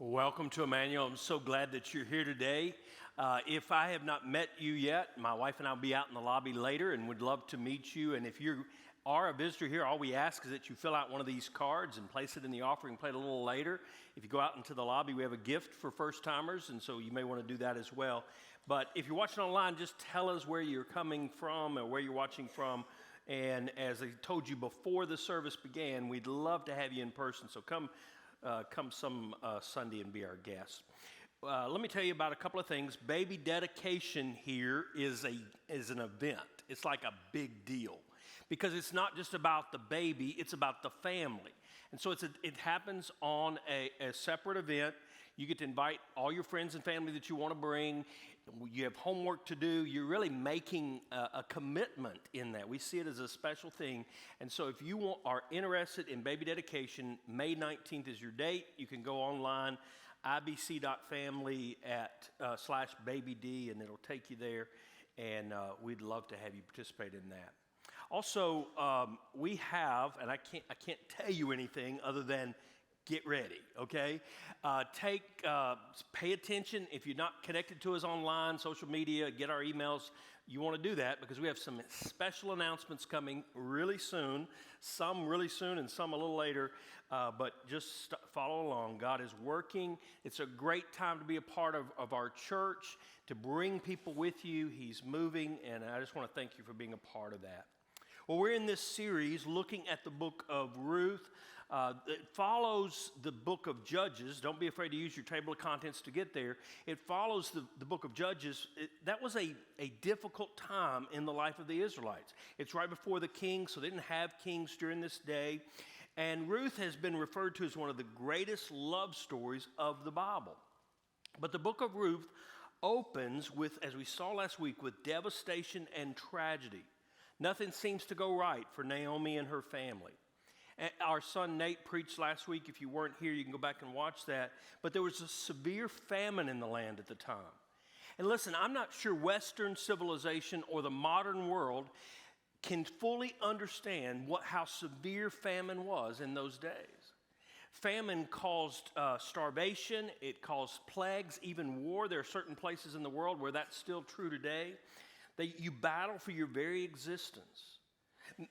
Welcome to Immanuel. I'm so glad that you're here today. If I have not met you yet, my wife and I will be out in the lobby later and would love to meet you. And if you are a visitor here, all we ask is that you fill out one of these cards and place it in the offering plate a little later. If you go out into the lobby, we have a gift for first-timers, and so you may want to do that as well. But if you're watching online, just tell us where you're coming from or where you're watching from. And as I told you before the service began, we'd love to have you in person, so come some Sunday and be our guest. Let me tell you about a couple of things. Baby dedication here is an event. It's like a big deal because it's not just about the baby, it's about the family. And so it happens on a separate event. You get to invite all your friends and family that you want to bring. You have homework to do. You're really making a commitment in that. We see it as a special thing. And so if you are interested in baby dedication, May 19th is your date. You can go online, ibc.family /babyd, and it'll take you there. And we'd love to have you participate in that. Also, we have, and I can't tell you anything other than get ready, okay? Pay attention. If you're not connected to us online, social media, get our emails, you want to do that because we have some special announcements coming really soon, some really soon and some a little later, but just follow along. God is working. It's a great time to be a part of our church, to bring people with you. He's moving, and I just want to thank you for being a part of that. Well, we're in this series looking at the book of Ruth. It follows the book of Judges. Don't be afraid to use your table of contents to get there. It follows the book of Judges. That was a difficult time in the life of the Israelites. It's right before the king, so they didn't have kings during this day. And Ruth has been referred to as one of the greatest love stories of the Bible. But the book of Ruth opens with, as we saw last week, with devastation and tragedy. Nothing seems to go right for Naomi and her family. Our son Nate preached last week. If you weren't here, you can go back and watch that. But there was a severe famine in the land at the time. And listen, I'm not sure Western civilization or the modern world can fully understand how severe famine was in those days. Famine caused starvation. It caused plagues, even war. There are certain places in the world where that's still true today. You battle for your very existence.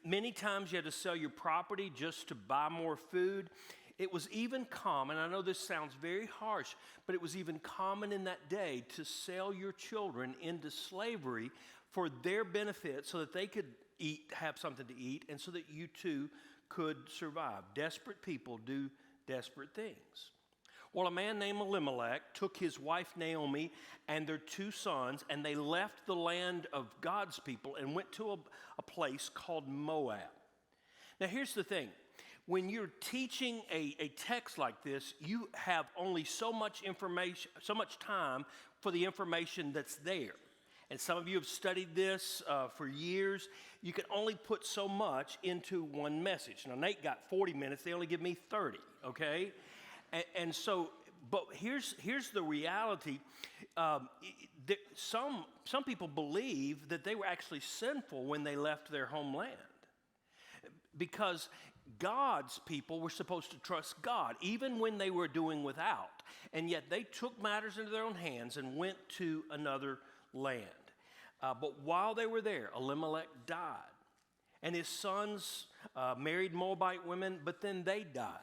Many times you had to sell your property just to buy more food. It was even common, I know this sounds very harsh, but it was even common in that day to sell your children into slavery for their benefit so that they could have something to eat, and so that you too could survive. Desperate people do desperate things. Well, a man named Elimelech took his wife Naomi and their two sons, and they left the land of God's people and went to a place called Moab. Now, here's the thing. When you're teaching a text like this, you have only so much information, so much time for the information that's there. And some of you have studied this for years. You can only put so much into one message. Now, Nate got 40 minutes. They only give me 30, okay? And so, but here's the reality. Some people believe that they were actually sinful when they left their homeland, because God's people were supposed to trust God even when they were doing without, and yet they took matters into their own hands and went to another land. But while they were there, Elimelech died, and his sons married Moabite women, but then they died.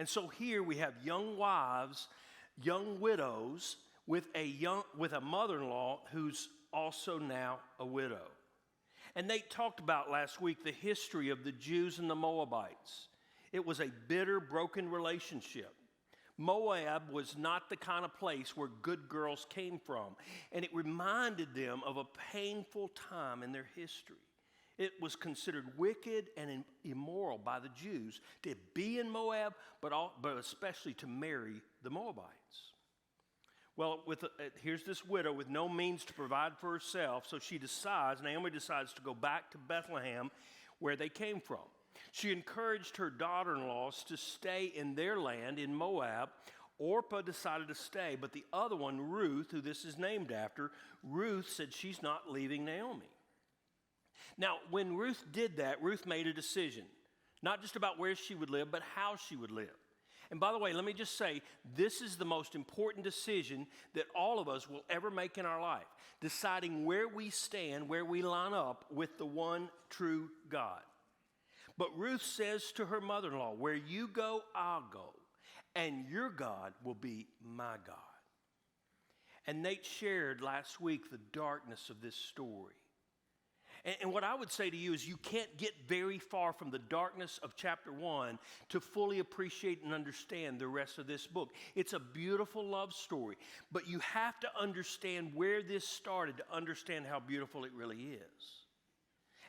And so here we have young wives, young widows with a mother-in-law who's also now a widow. And Nate talked about last week the history of the Jews and the Moabites. It was a bitter, broken relationship. Moab was not the kind of place where good girls came from, and it reminded them of a painful time in their history. It was considered wicked and immoral by the Jews to be in Moab, but especially to marry the Moabites. Well, here's this widow with no means to provide for herself, so Naomi decides to go back to Bethlehem, where they came from. She encouraged her daughter-in-laws to stay in their land in Moab. Orpah decided to stay, but the other one, Ruth, who this is named after, Ruth said she's not leaving Naomi. Now, when Ruth did that, Ruth made a decision, not just about where she would live, but how she would live. And by the way, let me just say, this is the most important decision that all of us will ever make in our life, deciding where we stand, where we line up with the one true God. But Ruth says to her mother-in-law, where you go, I'll go, and your God will be my God. And Nate shared last week the darkness of this story. And what I would say to you is you can't get very far from the darkness of chapter 1 to fully appreciate and understand the rest of this book. It's a beautiful love story, but you have to understand where this started to understand how beautiful it really is.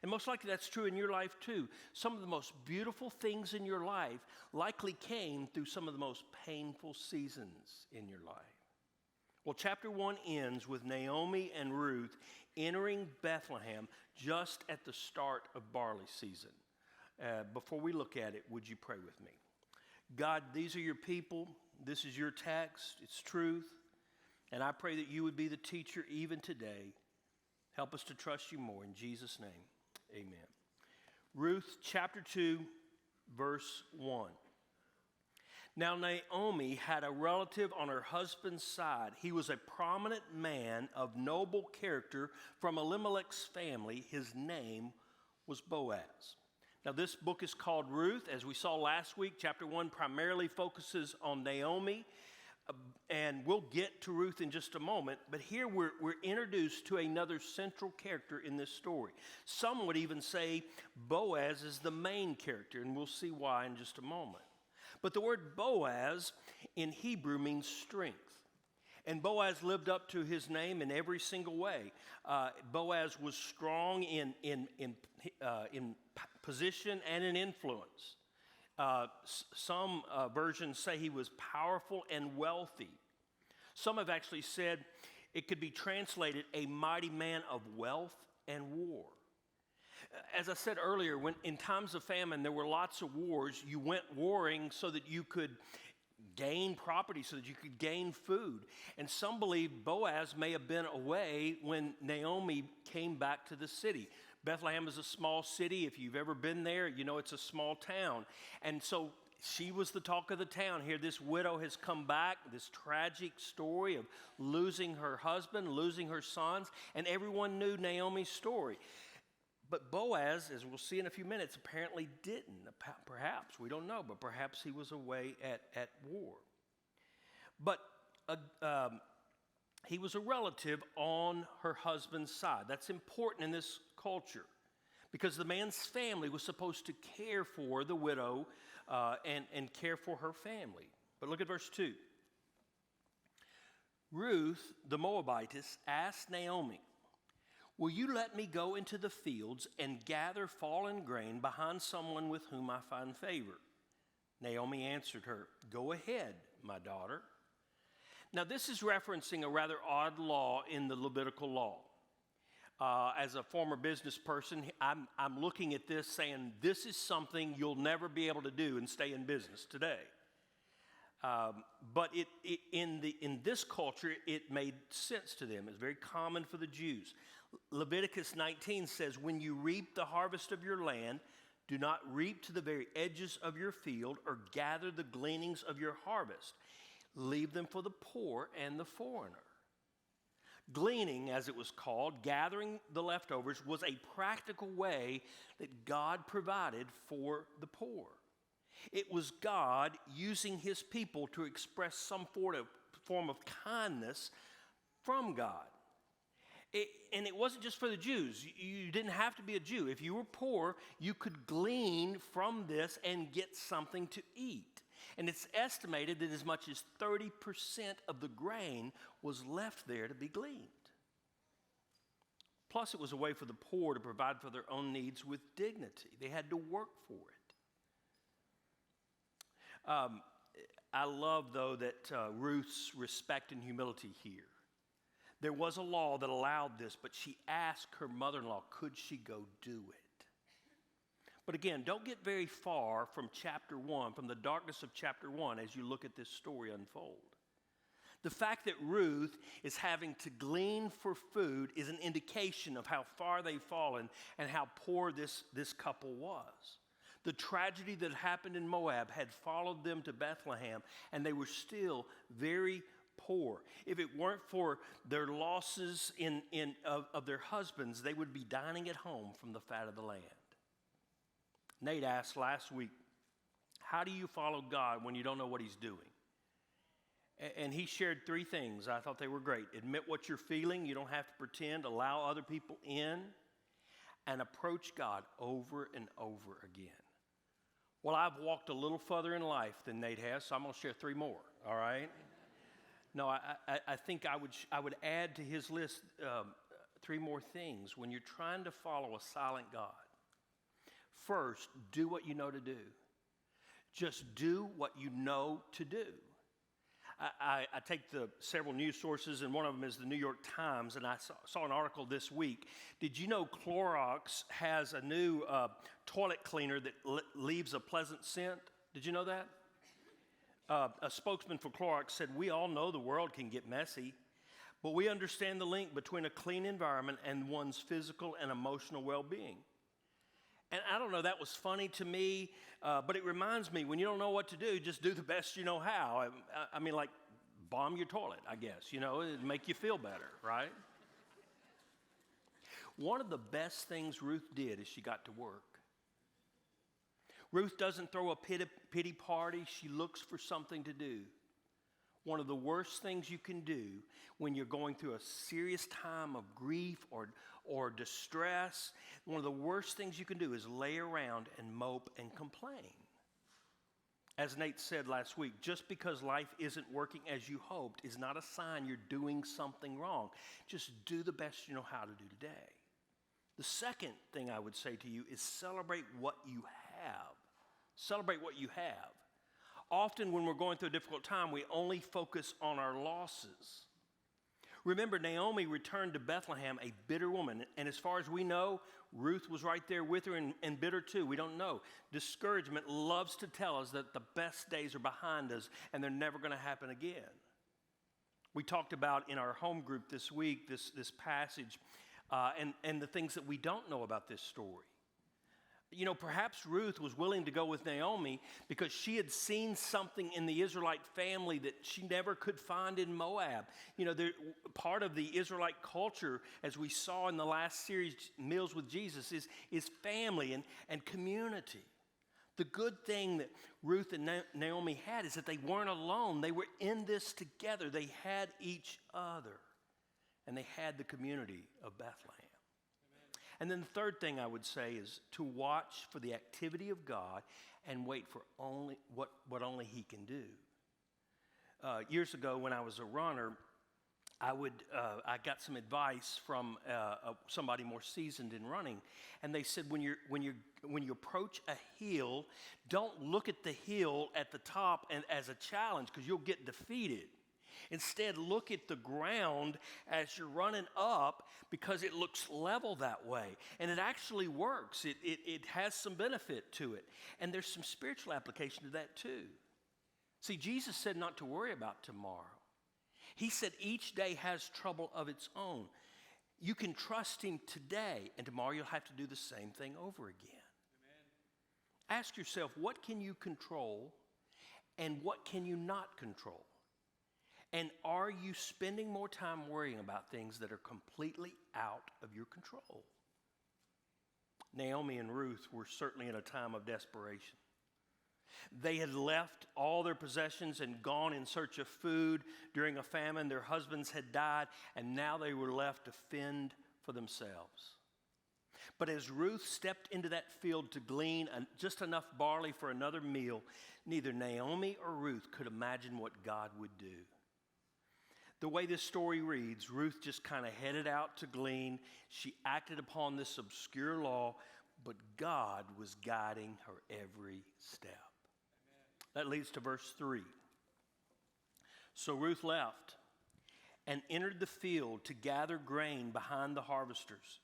And most likely that's true in your life too. Some of the most beautiful things in your life likely came through some of the most painful seasons in your life. Well, chapter 1 ends with Naomi and Ruth entering Bethlehem just at the start of barley season. Before we look at it, would you pray with me? God, these are your people. This is your text. It's truth. And I pray that you would be the teacher even today. Help us to trust you more. In Jesus' name, amen. Ruth chapter 2, verse 1. Now Naomi had a relative on her husband's side. He was a prominent man of noble character from Elimelech's family. His name was Boaz. Now this book is called Ruth. As we saw last week, chapter 1 primarily focuses on Naomi. And we'll get to Ruth in just a moment. But here we're introduced to another central character in this story. Some would even say Boaz is the main character, and we'll see why in just a moment. But the word Boaz in Hebrew means strength. And Boaz lived up to his name in every single way. Boaz was strong in position and in influence. Some versions say he was powerful and wealthy. Some have actually said it could be translated a mighty man of wealth and war. As I said earlier, when in times of famine, there were lots of wars. You went warring so that you could gain property, so that you could gain food. And some believe Boaz may have been away when Naomi came back to the city. Bethlehem is a small city. If you've ever been there, you know it's a small town. And so she was the talk of the town. Here this widow has come back, this tragic story of losing her husband, losing her sons, and everyone knew Naomi's story. But Boaz, as we'll see in a few minutes, apparently didn't. Perhaps, we don't know, but perhaps he was away at war. But he was a relative on her husband's side. That's important in this culture because the man's family was supposed to care for the widow and care for her family. But look at verse 2. Ruth, the Moabitess, asked Naomi, will you let me go into the fields and gather fallen grain behind someone with whom I find favor? Naomi answered her, go ahead, my daughter. Now this is referencing a rather odd law in the Levitical law. As a former business person, I'm looking at this saying this is something you'll never be able to do and stay in business today. But in this culture, it made sense to them. It's very common for the Jews. Leviticus 19 says, when you reap the harvest of your land, do not reap to the very edges of your field or gather the gleanings of your harvest. Leave them for the poor and the foreigner. Gleaning, as it was called, gathering the leftovers, was a practical way that God provided for the poor. It was God using his people to express some form of kindness from God. And it wasn't just for the Jews. You didn't have to be a Jew. If you were poor, you could glean from this and get something to eat. And it's estimated that as much as 30% of the grain was left there to be gleaned. Plus, it was a way for the poor to provide for their own needs with dignity. They had to work for it. I love, though, that Ruth's respect and humility here. There was a law that allowed this, but she asked her mother-in-law, could she go do it? But again, don't get very far from chapter 1, from the darkness of chapter 1 as you look at this story unfold. The fact that Ruth is having to glean for food is an indication of how far they've fallen and how poor this couple was. The tragedy that happened in Moab had followed them to Bethlehem, and they were still very poor. If it weren't for their losses of their husbands, they would be dining at home from the fat of the land. Nate asked last week, how do you follow God when you don't know what he's doing? And he shared 3 things. I thought they were great. Admit what you're feeling. You don't have to pretend. Allow other people in. And approach God over and over again. Well, I've walked a little further in life than Nate has, so I'm going to share 3 more, all right? No, I think I would add to his list 3 more things when you're trying to follow a silent God. First, do what you know to do. Just do what you know to do. I take the several news sources, and one of them is the New York Times, and I saw an article this week. Did you know Clorox has a new toilet cleaner that leaves a pleasant scent? Did you know that? A spokesman for Clorox said, we all know the world can get messy, but we understand the link between a clean environment and one's physical and emotional well-being. And I don't know, that was funny to me, but it reminds me, when you don't know what to do, just do the best you know how. I mean, like, bomb your toilet, I guess, it'd make you feel better, right? One of the best things Ruth did is she got to work. Ruth doesn't throw a pity party. She looks for something to do. One of the worst things you can do when you're going through a serious time of grief or distress, one of the worst things you can do is lay around and mope and complain. As Nate said last week, just because life isn't working as you hoped is not a sign you're doing something wrong. Just do the best you know how to do today. The second thing I would say to you is celebrate what you have. Celebrate what you have. Often when we're going through a difficult time, we only focus on our losses. Remember, Naomi returned to Bethlehem a bitter woman, and as far as we know, Ruth was right there with her and bitter too. We don't know. Discouragement loves to tell us that the best days are behind us and they're never going to happen again. We talked about in our home group this week this passage and the things that we don't know about this story. Perhaps Ruth was willing to go with Naomi because she had seen something in the Israelite family that she never could find in Moab. Part of the Israelite culture, as we saw in the last series, Meals with Jesus, is family and community. The good thing that Ruth and Naomi had is that they weren't alone. They were in this together. They had each other, and they had the community of Bethlehem. And then the third thing I would say is to watch for the activity of God and wait for only what only he can do. Years ago when I was a runner, I got some advice from somebody more seasoned in running, and they said when you approach a hill, don't look at the hill at the top and as a challenge because you'll get defeated. Instead, look at the ground as you're running up because it looks level that way. And it actually works. It has some benefit to it. And there's some spiritual application to that too. See, Jesus said not to worry about tomorrow. He said each day has trouble of its own. You can trust him today, and tomorrow you'll have to do the same thing over again. Amen. Ask yourself, what can you control and what can you not control? And are you spending more time worrying about things that are completely out of your control? Naomi and Ruth were certainly in a time of desperation. They had left all their possessions and gone in search of food during a famine. Their husbands had died, and now they were left to fend for themselves. But as Ruth stepped into that field to glean just enough barley for another meal, neither Naomi or Ruth could imagine what God would do. The way this story reads, Ruth just kind of headed out to glean. She acted upon this obscure law, but God was guiding her every step. Amen. That leads to verse 3. So Ruth left and entered the field to gather grain behind the harvesters.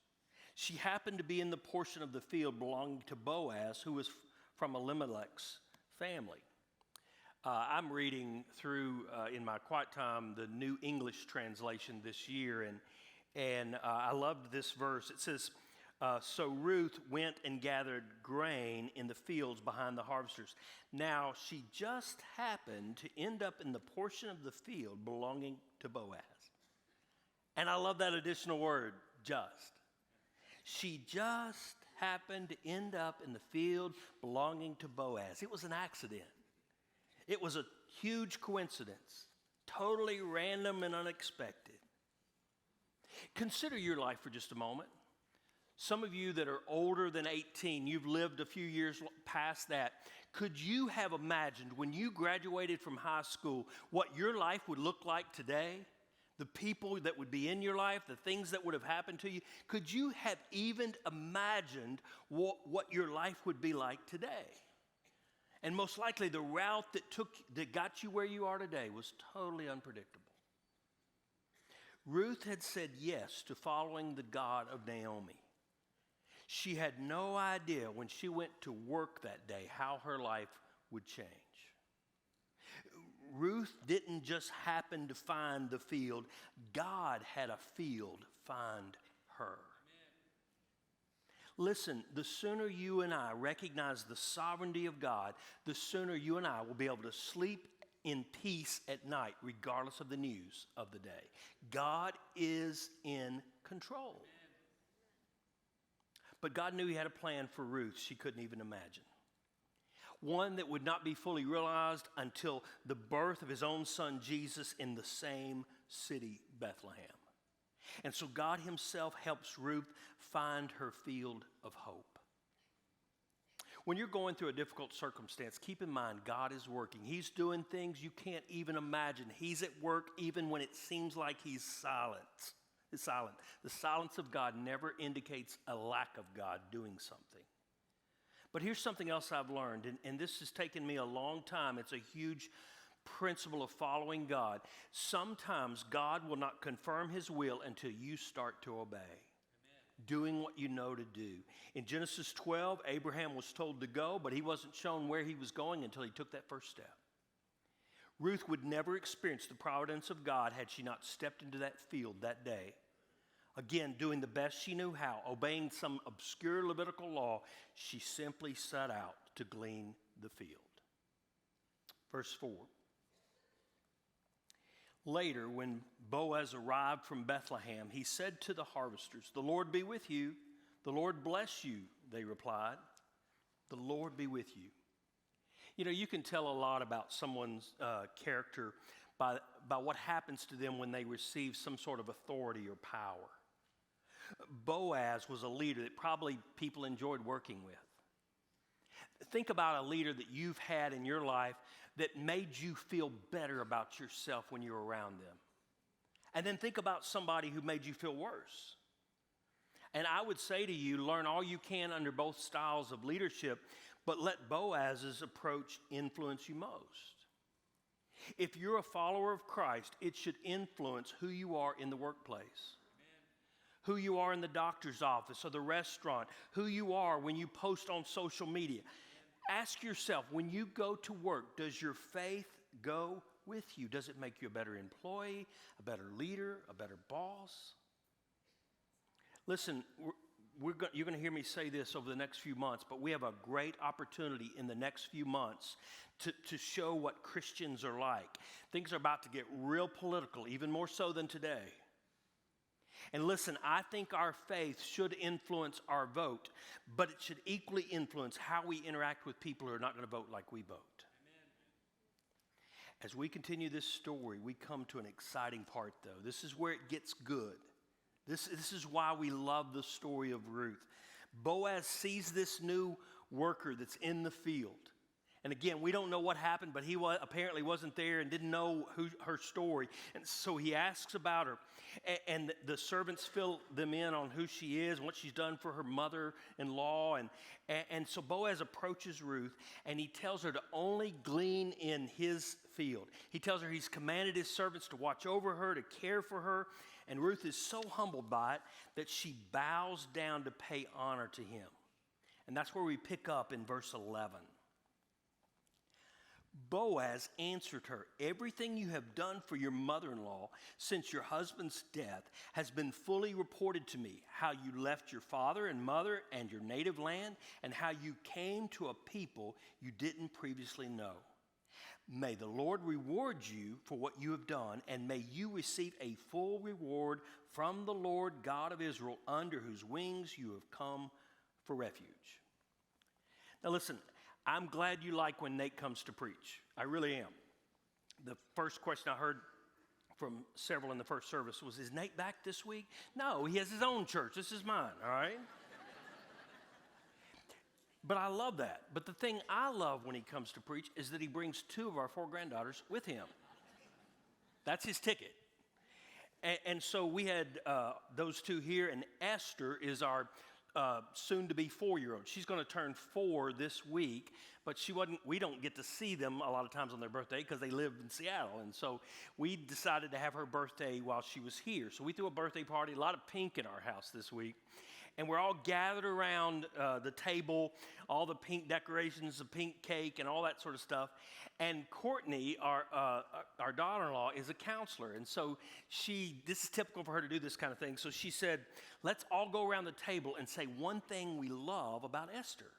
She happened to be in the portion of the field belonging to Boaz, who was from Elimelech's family. I'm reading through, in my quiet time, the New English translation this year, and I loved this verse. It says, So Ruth went and gathered grain in the fields behind the harvesters. Now she just happened to end up in the portion of the field belonging to Boaz. And I love that additional word, just. She just happened to end up in the field belonging to Boaz. It was an accident. It was a huge coincidence, totally random and unexpected. Consider your life for just a moment. Some of you that are older than 18, you've lived a few years past that. Could you have imagined when you graduated from high school what your life would look like today? The people that would be in your life, the things that would have happened to you. Could you have even imagined what your life would be like today? And most likely the route that got you where you are today was totally unpredictable. Ruth had said yes to following the God of Naomi. She had no idea when she went to work that day how her life would change. Ruth didn't just happen to find the field. God had a field find her. Amen. Listen, the sooner you and I recognize the sovereignty of God, the sooner you and I will be able to sleep in peace at night, regardless of the news of the day. God is in control. Amen. But God knew He had a plan for Ruth she couldn't even imagine. One that would not be fully realized until the birth of His own son Jesus in the same city, Bethlehem. And so God Himself helps Ruth find her field of hope. When you're going through a difficult circumstance, keep in mind God is working. He's doing things you can't even imagine. He's at work even when it seems like He's silent. The silence of God never indicates a lack of God doing something. But here's something else I've learned, and this has taken me a long time. It's a huge principle of following God. Sometimes God will not confirm His will until you start to obey. Amen. Doing what you know to do. In Genesis 12, Abraham was told to go, but he wasn't shown where he was going until he took that first step. Ruth would never experience the providence of God had she not stepped into that field that day. Again, doing the best she knew how, obeying some obscure Levitical law, she simply set out to glean the field. Verse 4. Later, when Boaz arrived from Bethlehem, he said to the harvesters, "The Lord be with you. The Lord bless you," they replied. "The Lord be with you." You know, you can tell a lot about someone's character by what happens to them when they receive some sort of authority or power. Boaz was a leader that probably people enjoyed working with. Think about a leader that you've had in your life that made you feel better about yourself when you were around them. And then think about somebody who made you feel worse. And I would say to you, learn all you can under both styles of leadership, but let Boaz's approach influence you most. If you're a follower of Christ, it should influence who you are in the workplace. Who you are in the doctor's office or the restaurant, who you are when you post on social media. Ask yourself, when you go to work, does your faith go with you? Does it make you a better employee, a better leader, a better boss? Listen, you're going to hear me say this over the next few months, but we have a great opportunity in the next few months to show what Christians are like. Things are about to get real political, even more so than today. And listen, I think our faith should influence our vote, but it should equally influence how we interact with people who are not going to vote like we vote. Amen. As we continue this story, we come to an exciting part, though. This is where it gets good. This is why we love the story of Ruth. Boaz sees this new worker that's in the field. And again, we don't know what happened, but he apparently wasn't there and didn't know her story. And so he asks about her. And the servants fill them in on who she is and what she's done for her mother-in-law. And so Boaz approaches Ruth, and he tells her to only glean in his field. He tells her he's commanded his servants to watch over her, to care for her. And Ruth is so humbled by it that she bows down to pay honor to him. And that's where we pick up in verse 11. Boaz answered her, "Everything you have done for your mother-in-law since your husband's death has been fully reported to me, how you left your father and mother and your native land, and how you came to a people you didn't previously know. May the Lord reward you for what you have done, and may you receive a full reward from the Lord God of Israel, under whose wings you have come for refuge." Now listen, I'm glad you like when Nate comes to preach. I really am. The first question I heard from several in the first service was, "Is Nate back this week?" No, he has his own church. This is mine, all right? But I love that. But the thing I love when he comes to preach is that he brings 2 of our 4 granddaughters with him. That's his ticket. And so we had those 2 here, and Esther is our soon-to-be 4-year-old. She's going to turn 4 this week, but we don't get to see them a lot of times on their birthday because they live in Seattle. And so we decided to have her birthday while she was here. So we threw a birthday party, a lot of pink in our house this week. And we're all gathered around the table, all the pink decorations, the pink cake, and all that sort of stuff. And Courtney, our daughter-in-law, is a counselor. And so this is typical for her to do this kind of thing. So she said, "Let's all go around the table and say one thing we love about Esther."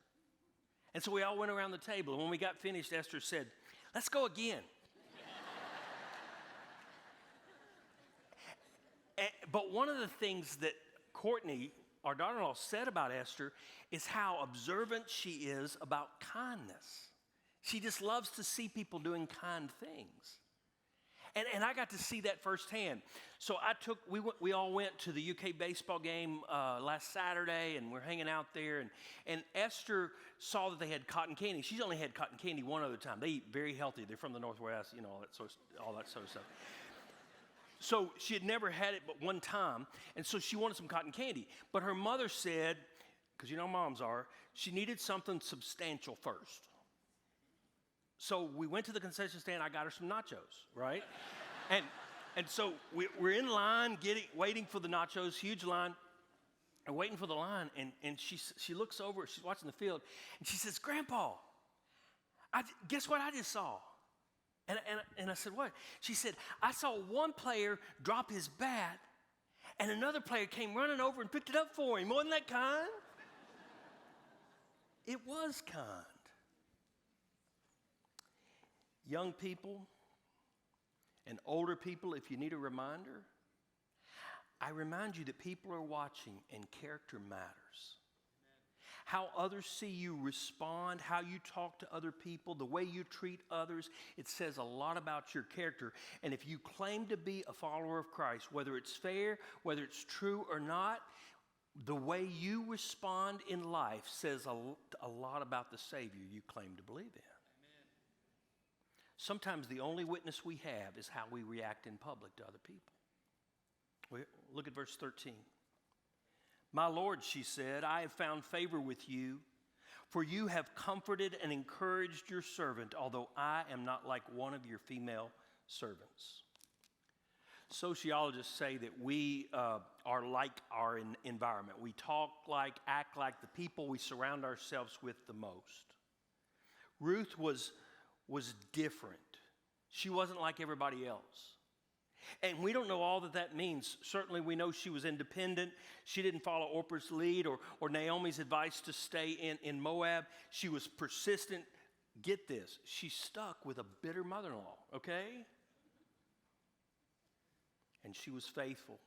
And so we all went around the table. And when we got finished, Esther said, "Let's go again." But one of the things that Courtney, our daughter-in-law, said about Esther is how observant she is about kindness. She just loves to see people doing kind things. And I got to see that firsthand. So we all went to the UK baseball game last Saturday, and we're hanging out there. And Esther saw that they had cotton candy. She's only had cotton candy one other time. They eat very healthy. They're from the Northwest, all that sort of stuff. So she had never had it but one time, and so she wanted some cotton candy. But her mother said, because moms are, she needed something substantial first. So we went to the concession stand. I got her some nachos, right? and so we're in line waiting for the nachos, huge line. And waiting for the line, and she looks over, she's watching the field, and she says, "Grandpa, guess what I just saw?" And I said, "What?" She said, "I saw one player drop his bat, and another player came running over and picked it up for him. Wasn't that kind?" It was kind. Young people and older people, if you need a reminder, I remind you that people are watching and character matters. How others see you respond, how you talk to other people, the way you treat others, it says a lot about your character. And if you claim to be a follower of Christ, whether it's fair, whether it's true or not, the way you respond in life says a lot about the Savior you claim to believe in. Amen. Sometimes the only witness we have is how we react in public to other people. Look at verse 13. "My Lord," she said, "I have found favor with you, for you have comforted and encouraged your servant, although I am not like one of your female servants." Sociologists say that we are like our environment. We talk like, act like the people we surround ourselves with the most. Ruth was different. She wasn't like everybody else. And we don't know all that means. Certainly we know she was independent. She didn't follow Orpah's lead or Naomi's advice to stay in Moab. She was persistent. Get this, she stuck with a bitter mother-in-law, okay? And she was faithful.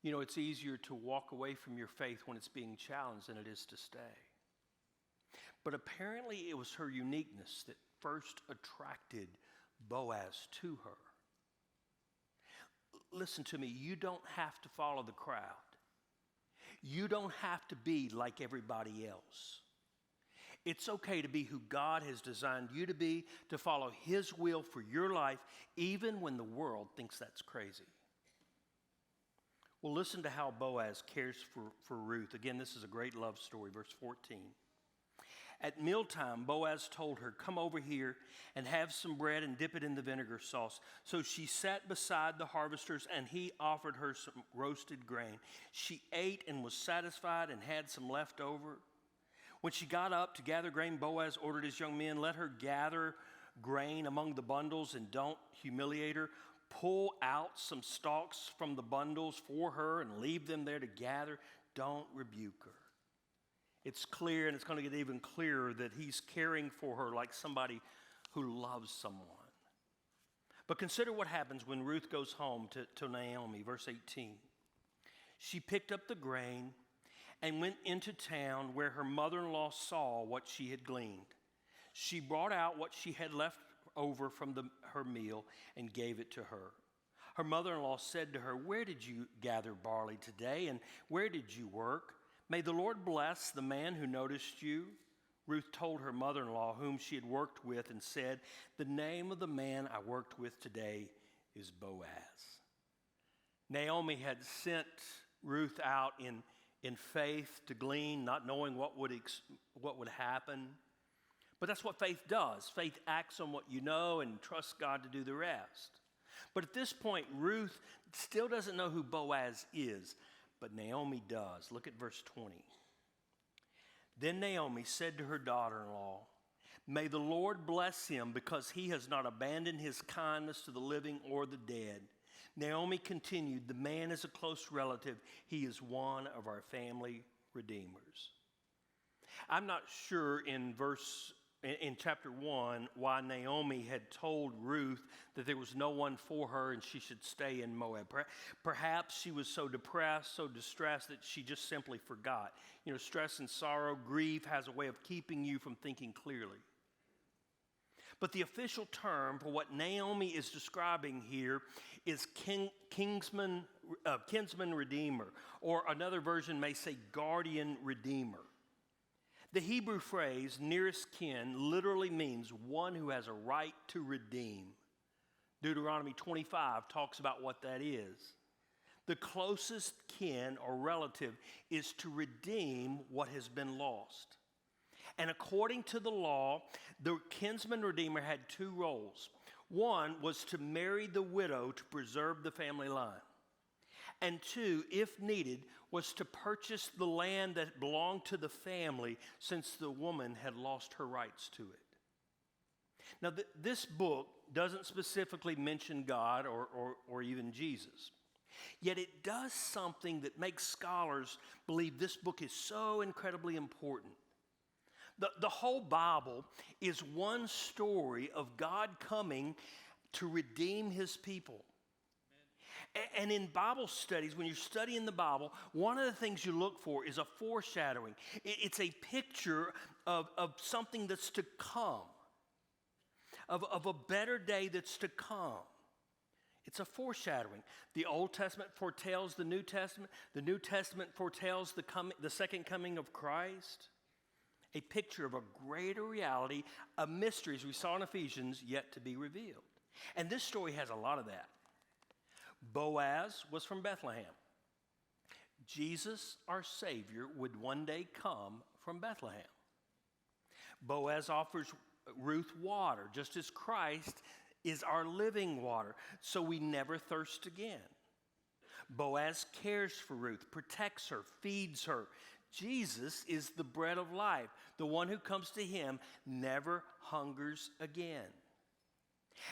It's easier to walk away from your faith when it's being challenged than it is to stay. But apparently it was her uniqueness that first attracted Boaz to her. Listen to me, you don't have to follow the crowd. You don't have to be like everybody else. It's okay to be who God has designed you to be, to follow His will for your life, even when the world thinks that's crazy. Well, listen to how Boaz cares for Ruth. Again, this is a great love story, verse 14. At mealtime, Boaz told her, "Come over here and have some bread and dip it in the vinegar sauce." So she sat beside the harvesters, and he offered her some roasted grain. She ate and was satisfied and had some left over. When she got up to gather grain, Boaz ordered his young men, "Let her gather grain among the bundles and don't humiliate her. Pull out some stalks from the bundles for her and leave them there to gather. Don't rebuke her. It's clear, and it's going to get even clearer, that he's caring for her like somebody who loves someone. But consider what happens when Ruth goes home to Naomi, verse 18. She picked up the grain and went into town where her mother-in-law saw what she had gleaned. She brought out what she had left over from her meal and gave it to her. Her mother-in-law said to her, "Where did you gather barley today, and where did you work? May the Lord bless the man who noticed you." Ruth told her mother-in-law, whom she had worked with, and said, "The name of the man I worked with today is Boaz." Naomi had sent Ruth out in faith to glean, not knowing what would happen. But that's what faith does. Faith acts on what you know and trusts God to do the rest. But at this point, Ruth still doesn't know who Boaz is, but Naomi does. Look at verse 20. Then Naomi said to her daughter-in-law, "May the Lord bless him, because he has not abandoned his kindness to the living or the dead." Naomi continued, "The man is a close relative. He is one of our family redeemers." I'm not sure in chapter 1 why Naomi had told Ruth that there was no one for her and she should stay in Moab. Perhaps she was so depressed, so distressed that she just simply forgot. You know, stress and sorrow, grief has a way of keeping you from thinking clearly. But the official term for what Naomi is describing here is kinsman redeemer, or another version may say guardian redeemer. The Hebrew phrase nearest kin literally means one who has a right to redeem. Deuteronomy 25 talks about what that is. The closest kin or relative is to redeem what has been lost. And according to the law, the kinsman redeemer had two roles. One was to marry the widow to preserve the family line. And two, if needed, was to purchase the land that belonged to the family, since the woman had lost her rights to it. Now, this book doesn't specifically mention God or even Jesus. Yet it does something that makes scholars believe this book is so incredibly important. The whole Bible is one story of God coming to redeem his people. And in Bible studies, when you're studying the Bible, one of the things you look for is a foreshadowing. It's a picture of something that's to come, of a better day that's to come. It's a foreshadowing. The Old Testament foretells the New Testament. The New Testament foretells the second coming of Christ. A picture of a greater reality, a mystery, as we saw in Ephesians, yet to be revealed. And this story has a lot of that. Boaz was from Bethlehem. Jesus, our Savior, would one day come from Bethlehem. Boaz offers Ruth water, just as Christ is our living water, so we never thirst again. Boaz cares for Ruth, protects her, feeds her. Jesus is the bread of life. The one who comes to him never hungers again.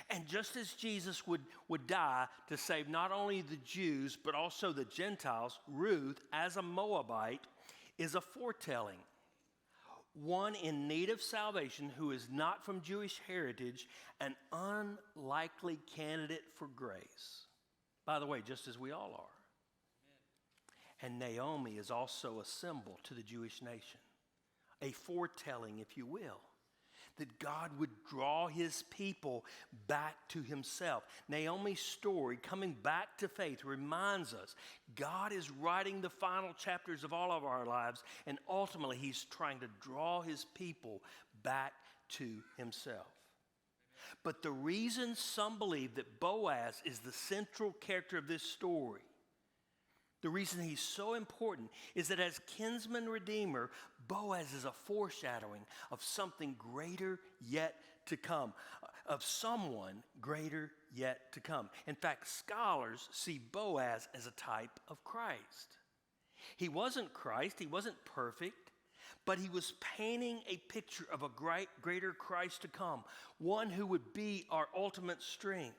And just as Jesus would die to save not only the Jews, but also the Gentiles, Ruth, as a Moabite, is a foretelling. One in need of salvation who is not from Jewish heritage, an unlikely candidate for grace. By the way, just as we all are. And Naomi is also a symbol to the Jewish nation, a foretelling, if you will, that God would draw his people back to himself. Naomi's story, coming back to faith, reminds us God is writing the final chapters of all of our lives, and ultimately he's trying to draw his people back to himself. But the reason some believe that Boaz is the central character of this story, the reason he's so important, is that as kinsman redeemer, Boaz is a foreshadowing of something greater yet to come, of someone greater yet to come. In fact, scholars see Boaz as a type of Christ. He wasn't Christ, he wasn't perfect, But he was painting a picture of a greater Christ to come, one who would be our ultimate strength.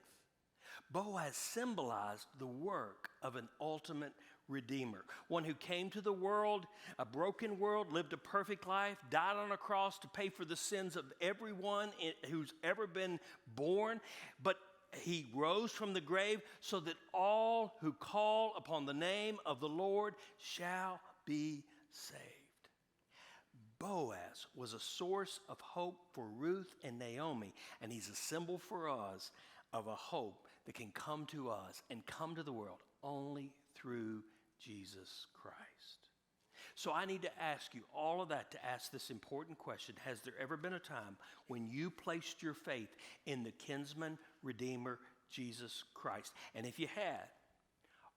Boaz symbolized the work of an ultimate Redeemer, one who came to the world, a broken world, lived a perfect life, died on a cross to pay for the sins of everyone who's ever been born, but he rose from the grave so that all who call upon the name of the Lord shall be saved. Boaz was a source of hope for Ruth and Naomi, and he's a symbol for us of a hope that can come to us and come to the world only through Jesus Christ. So I need to ask you all of that to ask this important question. Has there ever been a time when you placed your faith in the kinsman redeemer, Jesus Christ? And if you had,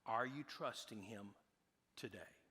are you trusting him today?